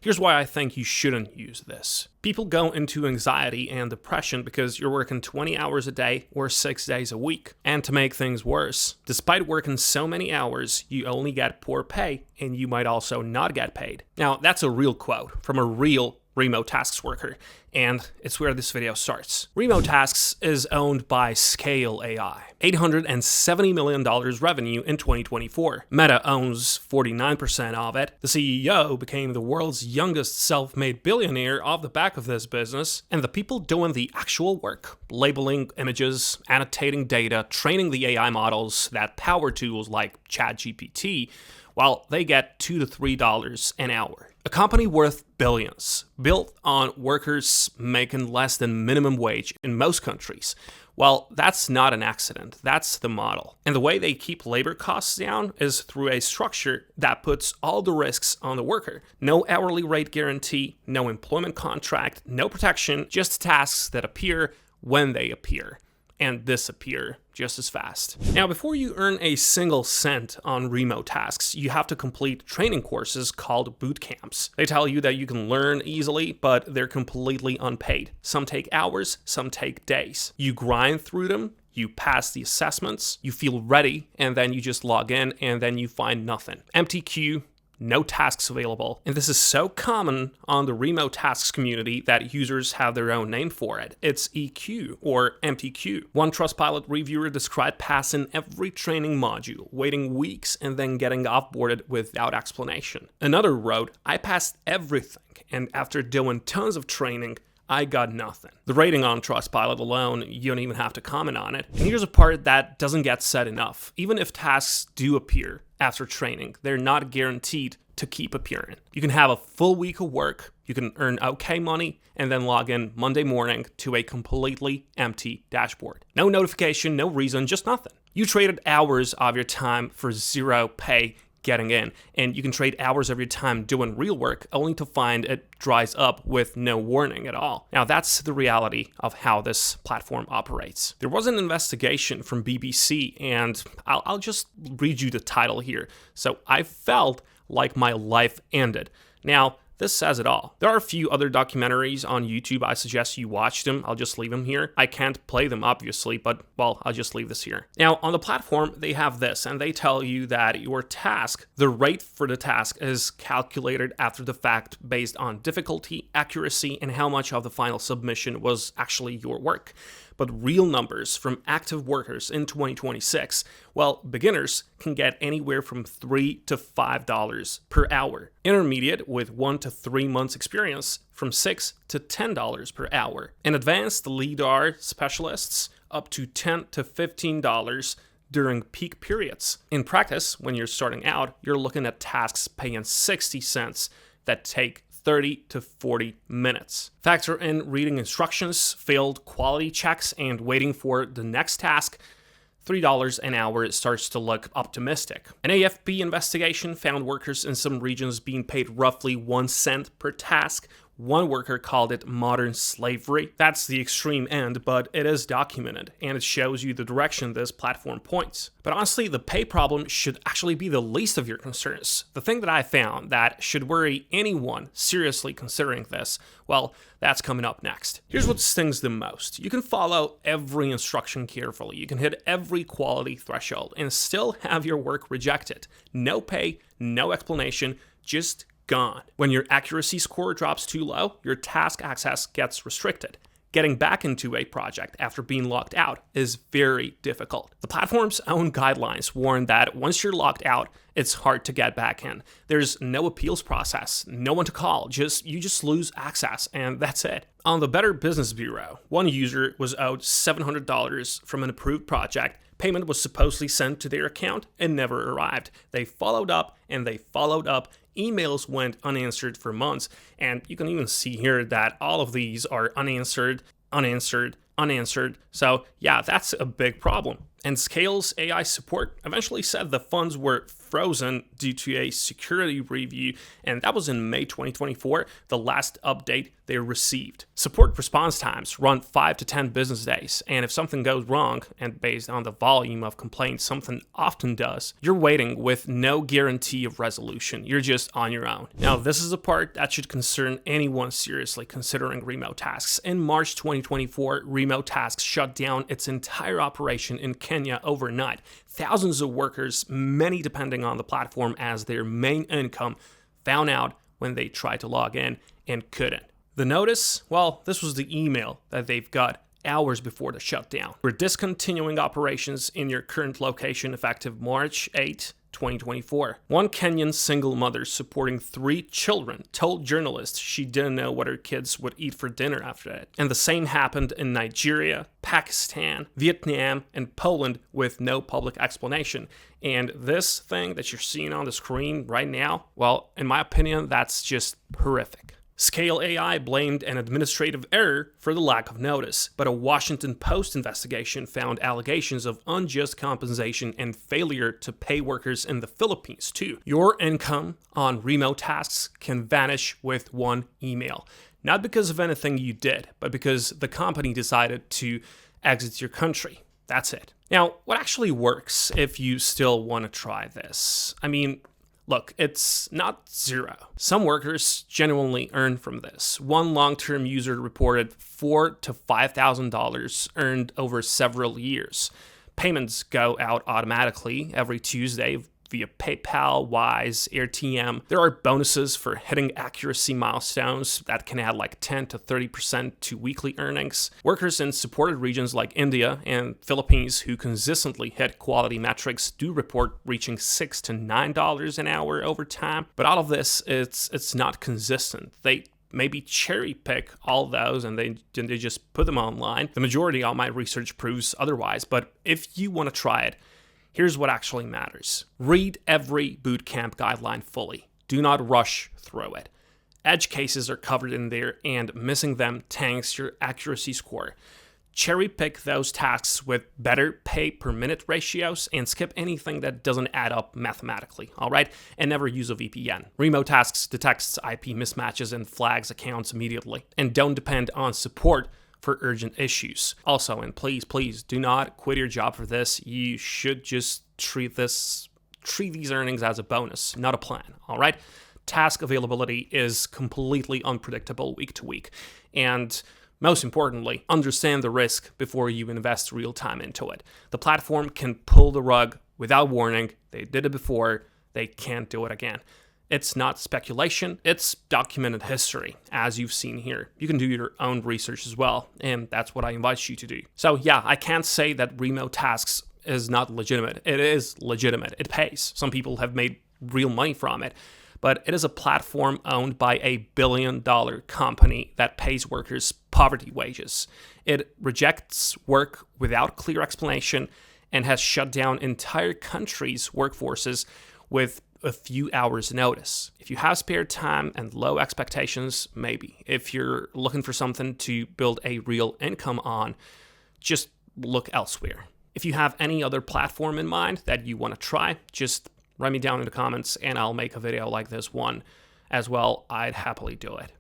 Here's why I think you shouldn't use this. People go into anxiety and depression because you're working 20 hours a day or 6 days a week. And to make things worse, despite working so many hours, you only get poor pay and you might also not get paid. Now, that's a real quote from a real Remotasks worker, and it's where this video starts. Remotasks is owned by Scale AI, $870 million revenue in 2024. Meta owns 49% of it. The CEO became the world's youngest self-made billionaire off the back of this business, and the people doing the actual work, labeling images, annotating data, training the AI models that power tools like ChatGPT, well, they get $2 to $3 an hour. A company worth billions, built on workers making less than minimum wage in most countries. Well, that's not an accident, that's the model. And the way they keep labor costs down is through a structure that puts all the risks on the worker. No hourly rate guarantee, no employment contract, no protection, just tasks that appear when they appear and disappear just as fast. Now, before you earn a single cent on Remotasks, you have to complete training courses called boot camps. They tell you that you can learn easily, but they're completely unpaid. Some take hours, some take days. You grind through them, you pass the assessments, you feel ready, and then you just log in and then you find nothing. Empty queue, no tasks available. And this is so common on the Remotasks community that users have their own name for it. It's EQ or empty queue. One Trustpilot reviewer described passing every training module, waiting weeks and then getting offboarded without explanation. Another wrote, I passed everything, and after doing tons of training, I got nothing. The rating on Trustpilot alone, you don't even have to comment on it. And here's a part that doesn't get said enough. Even if tasks do appear after training, they're not guaranteed to keep appearing. You can have a full week of work, you can earn okay money, and then log in Monday morning to a completely empty dashboard. No notification, no reason, just nothing. You traded hours of your time for zero pay getting in, and you can trade hours of your time doing real work only to find it dries up with no warning at all. Now, that's the reality of how this platform operates. There was an investigation from BBC, and I'll just read you the title here. So, I felt like my life ended. Now, this says it all. There are a few other documentaries on YouTube. I suggest you watch them. I'll just leave them here. I can't play them, obviously, but, well, I'll just leave this here. Now, on the platform, they have this, and they tell you that your task, the rate for the task, is calculated after the fact based on difficulty, accuracy, and how much of the final submission was actually your work. But real numbers from active workers in 2026, well, beginners can get anywhere from $3 to $5 per hour. Intermediate with 1 to 3 months experience from $6 to $10 per hour. And advanced LEDAR specialists up to $10 to $15 during peak periods. In practice, when you're starting out, you're looking at tasks paying 60 cents that take 30 to 40 minutes. Factor in reading instructions, failed quality checks, and waiting for the next task, $3 an hour starts to look optimistic. An AFP investigation found workers in some regions being paid roughly 1 cent per task. One worker called it modern slavery. That's the extreme end, but it is documented, and it shows you the direction this platform points. But honestly, the pay problem should actually be the least of your concerns. The thing that I found that should worry anyone seriously considering this, well, that's coming up next. Here's what stings the most. You can follow every instruction carefully. You can hit every quality threshold and still have your work rejected. No pay, no explanation, just gone. When your accuracy score drops too low, your task access gets restricted. Getting back into a project after being locked out is very difficult. The platform's own guidelines warn that once you're locked out, it's hard to get back in. There's no appeals process, no one to call, you just lose access, and that's it. On the Better Business Bureau, one user was owed $700 from an approved project. Payment was supposedly sent to their account and never arrived. They followed up and they followed up. Emails went unanswered for months, and you can even see here that all of these are unanswered. So yeah, that's a big problem. And Scale's AI support eventually said the funds were frozen due to a security review, and that was in May 2024, the last update they received. Support response times run 5 to 10 business days, and if something goes wrong, and based on the volume of complaints something often does, you're waiting with no guarantee of resolution. You're just on your own. Now, this is a part that should concern anyone seriously considering Remotasks. In March 2024, Remotasks shut down its entire operation in Kenya overnight. Thousands of workers, many depending on the platform as their main income, found out when they tried to log in and couldn't. The notice? Well, this was the email that they've got hours before the shutdown. We're discontinuing operations in your current location effective March 8, 2024. One Kenyan single mother supporting 3 children told journalists she didn't know what her kids would eat for dinner after that. And the same happened in Nigeria, Pakistan, Vietnam, and Poland with no public explanation. And this thing that you're seeing on the screen right now, well, in my opinion, that's just horrific. Scale AI blamed an administrative error for the lack of notice, but a Washington Post investigation found allegations of unjust compensation and failure to pay workers in the Philippines too. Your income on Remotasks can vanish with one email. Not because of anything you did, but because the company decided to exit your country. That's it. Now, what actually works if you still want to try this? I mean, look, it's not zero. Some workers genuinely earn from this. One long-term user reported $4,000 to $5,000 earned over several years. Payments go out automatically every Tuesday via PayPal, Wise, AirTM. There are bonuses for hitting accuracy milestones that can add like 10 to 30% to weekly earnings. Workers in supported regions like India and Philippines who consistently hit quality metrics do report reaching $6 to $9 an hour over time. But all of this, it's not consistent. They maybe cherry pick all those and they just put them online. The majority of my research proves otherwise, but if you want to try it, here's what actually matters. Read every bootcamp guideline fully. Do not rush through it. Edge cases are covered in there, and missing them tanks your accuracy score. Cherry pick those tasks with better pay per minute ratios and skip anything that doesn't add up mathematically, all right? And never use a VPN. Remotasks detects IP mismatches and flags accounts immediately. And don't depend on support for urgent issues. Also, and please do not quit your job for this. You should just treat these earnings as a bonus, not a plan, all right? Task availability is completely unpredictable week to week. And most importantly, understand the risk before you invest real time into it. The platform can pull the rug without warning. They did it before. They can't do it again. It's not speculation, it's documented history, as you've seen here. You can do your own research as well, and that's what I invite you to do. So yeah, I can't say that Remotasks is not legitimate. It is legitimate. It pays. Some people have made real money from it, but it is a platform owned by a billion-dollar company that pays workers poverty wages. It rejects work without clear explanation and has shut down entire countries' workforces with a few hours notice. If you have spare time and low expectations, maybe. If you're looking for something to build a real income on, just look elsewhere. If you have any other platform in mind that you want to try, just write me down in the comments and I'll make a video like this one as well. I'd happily do it.